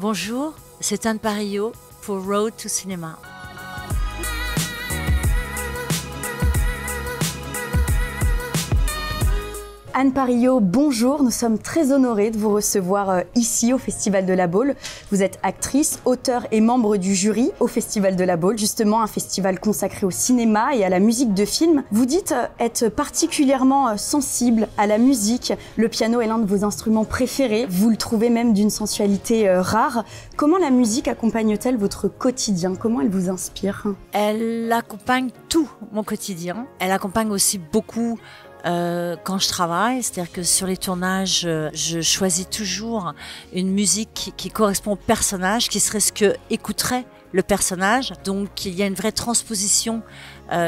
Bonjour, c'est Anne Parillo pour Road to Cinema. Anne Parillo, bonjour, nous sommes très honorés de vous recevoir ici au Festival de la Baule. Vous êtes actrice, auteure et membre du jury au Festival de la Baule, justement un festival consacré au cinéma et à la musique de film. Vous dites être particulièrement sensible à la musique. Le piano est l'un de vos instruments préférés. Vous le trouvez même d'une sensualité rare. Comment la musique accompagne-t-elle votre quotidien? Comment elle vous inspire? Elle accompagne tout mon quotidien. Elle accompagne aussi beaucoup quand je travaille, c'est-à-dire que sur les tournages, je choisis toujours une musique qui correspond au personnage, qui serait ce que écouterait le personnage. Donc il y a une vraie transposition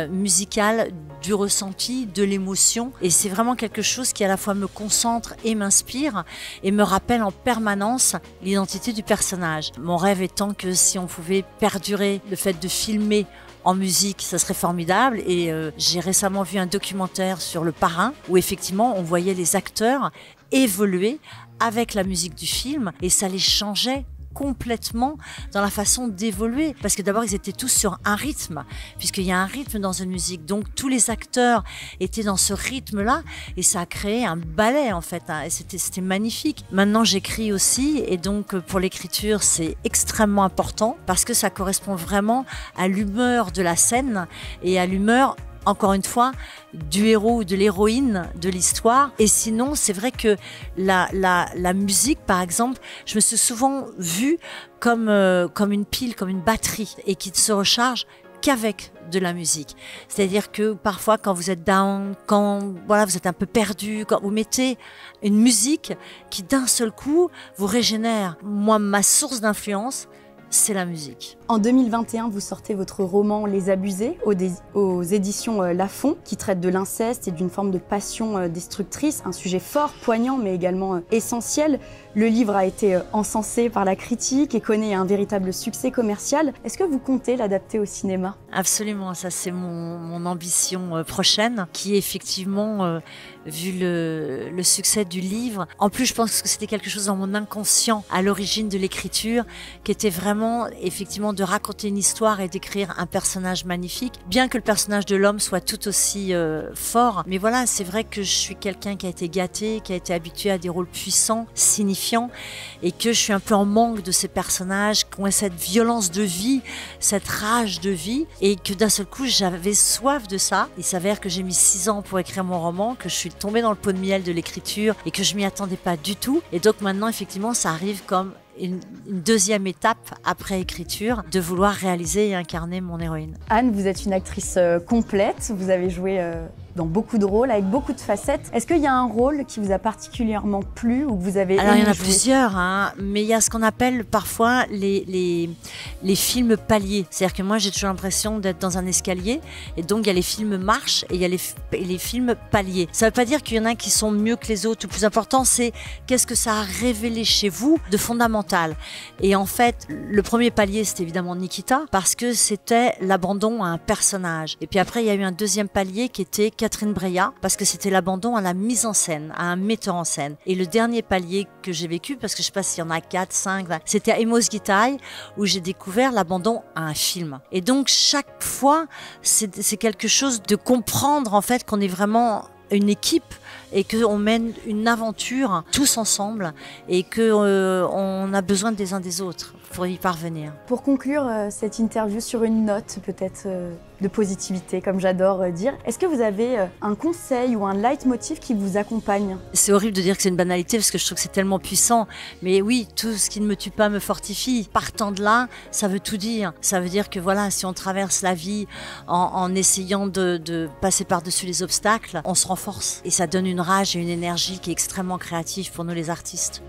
musicale du ressenti, de l'émotion, et c'est vraiment quelque chose qui à la fois me concentre et m'inspire et me rappelle en permanence l'identité du personnage. Mon rêve étant que si on pouvait perdurer le fait de filmer en musique, ça serait formidable. Et j'ai récemment vu un documentaire sur Le Parrain où effectivement on voyait les acteurs évoluer avec la musique du film et ça les changeait complètement dans la façon d'évoluer, parce que d'abord ils étaient tous sur un rythme, puisqu'il y a un rythme dans une musique, donc tous les acteurs étaient dans ce rythme là et ça a créé un ballet en fait, hein, et c'était magnifique. Maintenant j'écris aussi et donc pour l'écriture c'est extrêmement important parce que ça correspond vraiment à l'humeur de la scène et à l'humeur, encore une fois, du héros ou de l'héroïne de l'histoire. Et sinon, c'est vrai que la musique, par exemple, je me suis souvent vue comme une pile, comme une batterie, et qui ne se recharge qu'avec de la musique. C'est-à-dire que parfois, quand vous êtes down, quand voilà, vous êtes un peu perdu, quand vous mettez une musique qui d'un seul coup vous régénère. Moi, ma source d'influence, c'est la musique. En 2021, vous sortez votre roman Les Abusés aux éditions Lafon, qui traite de l'inceste et d'une forme de passion destructrice, un sujet fort, poignant, mais également essentiel. Le livre a été encensé par la critique et connaît un véritable succès commercial. Est-ce que vous comptez l'adapter au cinéma? Absolument, ça c'est mon ambition prochaine, qui est effectivement, vu le succès du livre. En plus, je pense que c'était quelque chose dans mon inconscient à l'origine de l'écriture, qui était vraiment effectivement de raconter une histoire et d'écrire un personnage magnifique, bien que le personnage de l'homme soit tout aussi fort. Mais voilà, c'est vrai que je suis quelqu'un qui a été gâté, qui a été habitué à des rôles puissants, signifiants, et que je suis un peu en manque de ces personnages qui ont cette violence de vie, cette rage de vie, et que d'un seul coup j'avais soif de ça. Il s'avère que j'ai mis 6 ans pour écrire mon roman, que je suis tombée dans le pot de miel de l'écriture et que je m'y attendais pas du tout. Et donc maintenant effectivement ça arrive comme une deuxième étape après écriture, de vouloir réaliser et incarner mon héroïne. Anne, vous êtes une actrice complète, vous avez joué dans beaucoup de rôles, avec beaucoup de facettes. Est-ce qu'il y a un rôle qui vous a particulièrement plu ou que vous avez Alors il y en a jouer? plusieurs, hein, mais il y a ce qu'on appelle parfois les films paliers. C'est-à-dire que moi j'ai toujours l'impression d'être dans un escalier et donc il y a les films marches et il y a les films paliers. Ça ne veut pas dire qu'il y en a qui sont mieux que les autres. Le plus important c'est qu'est-ce que ça a révélé chez vous de fondamental. Et en fait le premier palier c'était évidemment Nikita parce que c'était l'abandon à un personnage. Et puis après il y a eu un deuxième palier qui était Catherine Breillat, parce que c'était l'abandon à la mise en scène, à un metteur en scène. Et le dernier palier que j'ai vécu, parce que je sais pas s'il y en a 4, 5, c'était à Amos Gitaï, où j'ai découvert l'abandon à un film. Et donc chaque fois, c'est quelque chose de comprendre en fait qu'on est vraiment une équipe et qu'on mène une aventure tous ensemble et qu'on a besoin des uns des autres pour y parvenir. Pour conclure cette interview sur une note peut-être de positivité, comme j'adore dire, est-ce que vous avez un conseil ou un leitmotiv qui vous accompagne? C'est horrible de dire que c'est une banalité parce que je trouve que c'est tellement puissant, mais oui, tout ce qui ne me tue pas me fortifie. Partant de là, ça veut tout dire. Ça veut dire que voilà, si on traverse la vie en essayant de passer par-dessus les obstacles, on se renforce et ça donne une rage et une énergie qui est extrêmement créative pour nous les artistes.